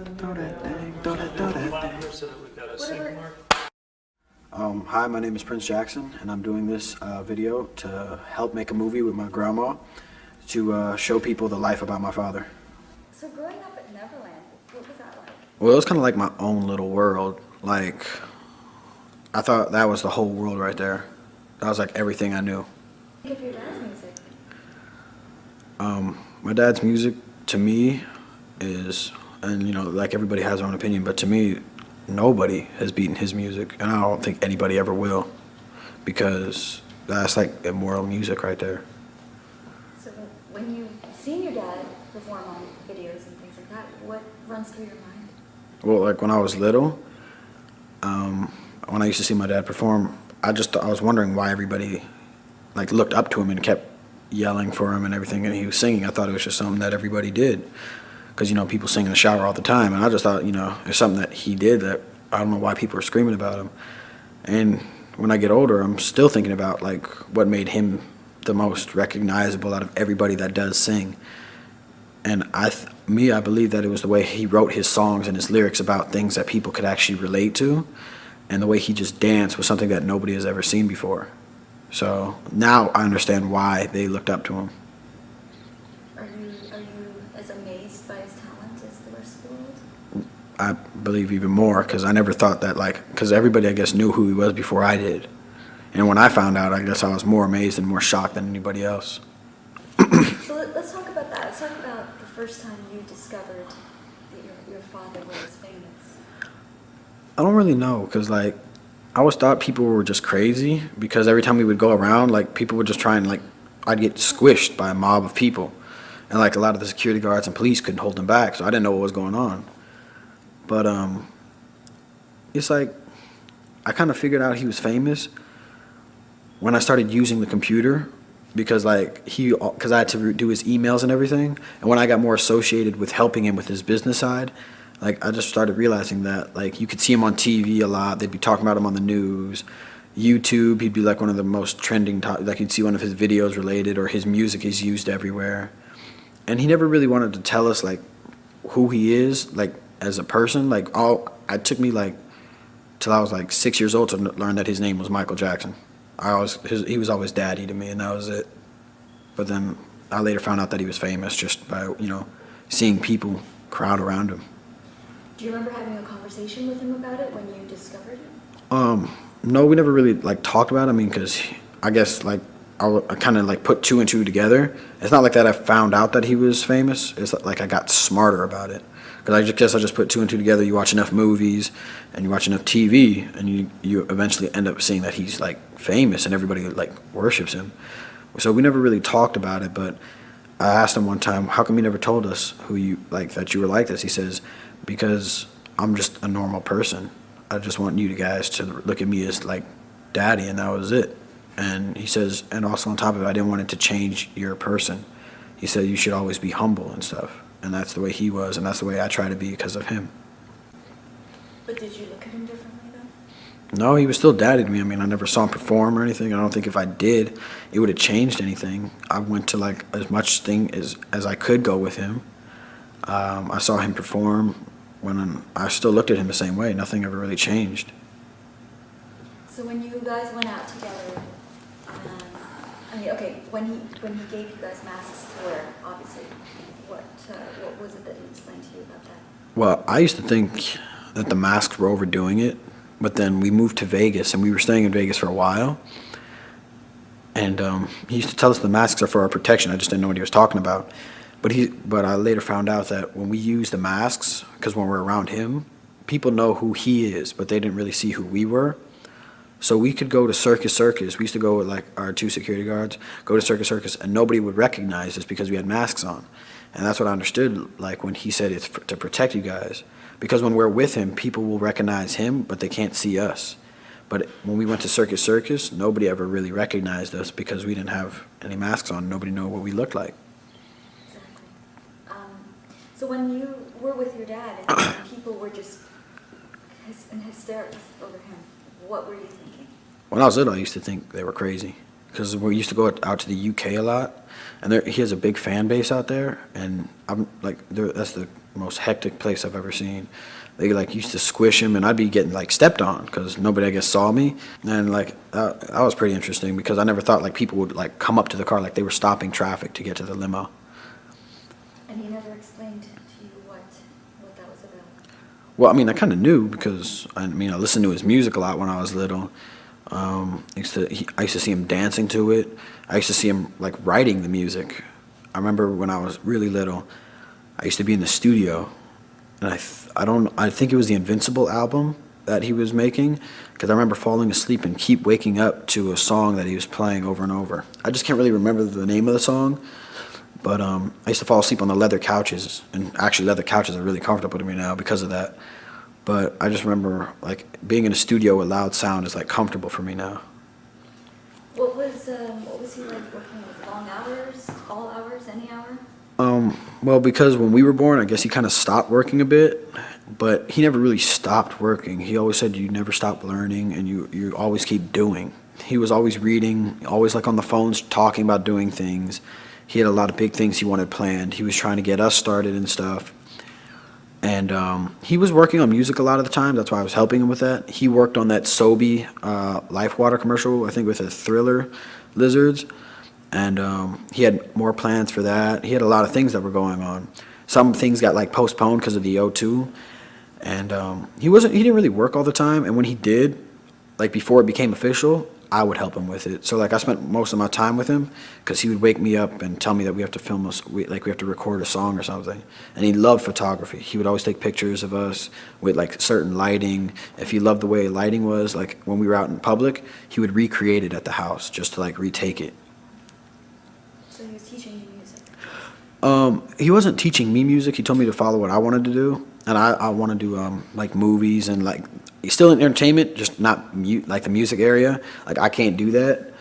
Throw that thing, throw that thing. So that we've got a sync mark. Hi, my name is Prince Jackson, and I'm doing this video to help make a movie with my grandma to show people the life about my father. So growing up at Neverland, what was that like? Well, it was kind of like my own little world. Like, I thought that was the whole world right there. That was like everything I knew. Think of your dad's music. My dad's music, to me, is, and you know, like everybody has their own opinion, but to me, nobody has beaten his music, and I don't think anybody ever will, because that's like immortal music right there. So when you've seen your dad perform on videos and things like that, what runs through your mind? Well, like when I was little, when I used to see my dad perform, I was wondering why everybody like looked up to him and kept yelling for him and everything, and he was singing. I thought it was just something that everybody did, because you know people sing in the shower all the time, and I just thought, you know, it's something that he did that I don't know why people are screaming about him. And when I get older, I'm still thinking about like what made him the most recognizable out of everybody that does sing. And I believe that it was the way he wrote his songs and his lyrics about things that people could actually relate to, and the way he just danced was something that nobody has ever seen before. So now I understand why they looked up to him. Are you as amazed by his talent as the rest of the world? I believe even more, because I never thought that, because everybody, I guess, knew who he was before I did. And when I found out, I guess I was more amazed and more shocked than anybody else. So let's talk about that. Let's talk about the first time you discovered that your father was famous. I don't really know, because, I always thought people were just crazy, because every time we would go around, people would just try and, I'd get squished by a mob of people. And, a lot of the security guards and police couldn't hold them back, so I didn't know what was going on. But, it's I kind of figured out he was famous when I started using the computer, because, because I had to do his emails and everything. And when I got more associated with helping him with his business side, I just started realizing that, you could see him on TV a lot. They'd be talking about him on the news. YouTube, he'd be, one of the most trending, you'd see one of his videos related, or his music is used everywhere. And he never really wanted to tell us, who he is, as a person. It took me, till I was, 6 years old to learn that his name was Michael Jackson. He was always daddy to me, and that was it. But then I later found out that he was famous just by, seeing people crowd around him. Do you remember having a conversation with him about it when you discovered him? No, we never really talked about it. I mean, because I guess I kind of put two and two together. It's not like that I found out that he was famous. It's I got smarter about it. Because I guess I just put two and two together. You watch enough movies and you watch enough TV, and you eventually end up seeing that he's famous and everybody worships him. So we never really talked about it. But I asked him one time, how come you never told us who you that you were like this? He says, because I'm just a normal person. I just want you guys to look at me as daddy, and that was it. And he says, and also on top of it, I didn't want it to change your person. He said you should always be humble and stuff. And that's the way he was, and that's the way I try to be because of him. But did you look at him differently though? No, he was still daddy to me. I mean, I never saw him perform or anything. I don't think if I did, it would have changed anything. I went to as much thing as I could go with him. I saw him perform when I still looked at him the same way. Nothing ever really changed. So when you guys went out together, when he gave you guys masks to wear, obviously, what was it that he explained to you about that? Well, I used to think that the masks were overdoing it, but then we moved to Vegas, and we were staying in Vegas for a while. And he used to tell us the masks are for our protection. I just didn't know what he was talking about. But I later found out that when we use the masks, because when we're around him, people know who he is, but they didn't really see who we were. So we could go to Circus Circus. We used to go with our two security guards, go to Circus Circus, and nobody would recognize us because we had masks on. And that's what I understood, when he said it's to protect you guys. Because when we're with him, people will recognize him, but they can't see us. But when we went to Circus Circus, nobody ever really recognized us because we didn't have any masks on. Nobody knew what we looked like. Exactly. So when you were with your dad and people were just in hysterics over him, what were you thinking? When I was little, I used to think they were crazy. because we used to go out to the UK a lot, and he has a big fan base out there, and I'm like, that's the most hectic place I've ever seen. They like used to squish him, and I'd be getting like stepped on because nobody I guess saw me, and like that was pretty interesting because I never thought like people would like come up to the car like they were stopping traffic to get to the limo. And he never explained to you what that was about? Well, I mean, I kind of knew because I listened to his music a lot when I was little. I used to see him dancing to it. I used to see him like writing the music. I remember when I was really little, I used to be in the studio, and I think it was the Invincible album that he was making, because I remember falling asleep and keep waking up to a song that he was playing over and over. I just can't really remember the name of the song, but I used to fall asleep on the leather couches, and actually leather couches are really comfortable to me now because of that. But I just remember like being in a studio with loud sound is like comfortable for me now. What was he like working with? Long hours, all hours, any hour? Well, because when we were born, I guess he kind of stopped working a bit, but he never really stopped working. He always said you never stop learning and you always keep doing. He was always reading, always like on the phones talking about doing things. He had a lot of big things he wanted planned. He was trying to get us started and stuff. And he was working on music a lot of the time. That's why I was helping him with that. He worked on that Sobe Life Water commercial, I think with the Thriller lizards. And he had more plans for that. He had a lot of things that were going on. Some things got like postponed because of the O2. And he didn't really work all the time. And when he did, like before it became official, I would help him with it. So like I spent most of my time with him because he would wake me up and tell me that we have to we have to record a song or something. And he loved photography. He would always take pictures of us with like certain lighting. If he loved the way lighting was, like when we were out in public, he would recreate it at the house just to like retake it. So he was teaching you music? He wasn't teaching me music. He told me to follow what I wanted to do. And I want to do like movies and like still in entertainment, just not like the music area. Like I can't do that.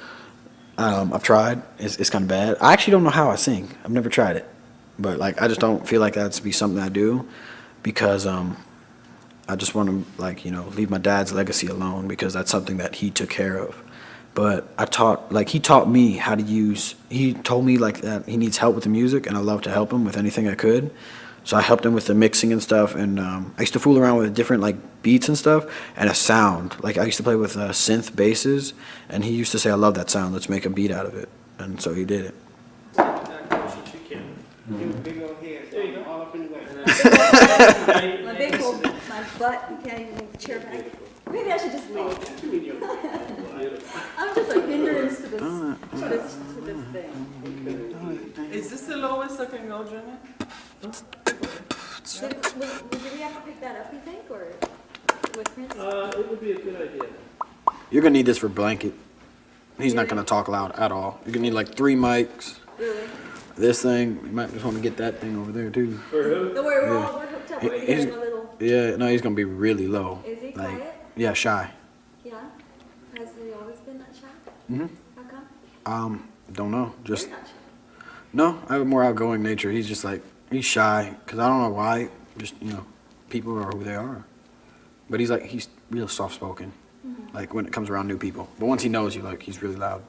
I've tried. It's kind of bad. I actually don't know how I sing. I've never tried it, but like I just don't feel like that's be something I do because I just want to like leave my dad's legacy alone because that's something that he took care of. But he taught me how to use. He told me like that he needs help with the music, and I love to help him with anything I could. So I helped him with the mixing and stuff, and I used to fool around with different like beats and stuff, and a sound. Like I used to play with synth basses, and he used to say, "I love that sound. Let's make a beat out of it." And so he did it. Big old head. There you go. All up in the way. My big old, my butt, you can't even move the chair back. Maybe I should just leave. I'm just a hindrance to this thing. Is this the lowest I can go, Jimmy? Did we have to pick that up, you think, or with Prince? It would be a good idea. You're gonna need this for blanket. He's not gonna talk loud at all. You're gonna need like 3 mics. Really? This thing, you might just want to get that thing over there too. For who? Don't worry, we're hooked up. We're getting a little. Yeah, no, he's gonna be really low. Is he Like, quiet? yeah, shy. Yeah? Has he always been that shy? Mhm. How come? Don't know. Just You're not shy. no. I have a more outgoing nature. He's just like he's shy because I don't know why. Just people are who they are. But he's real soft spoken. Like when it comes around new people. But once he knows you, like he's really loud.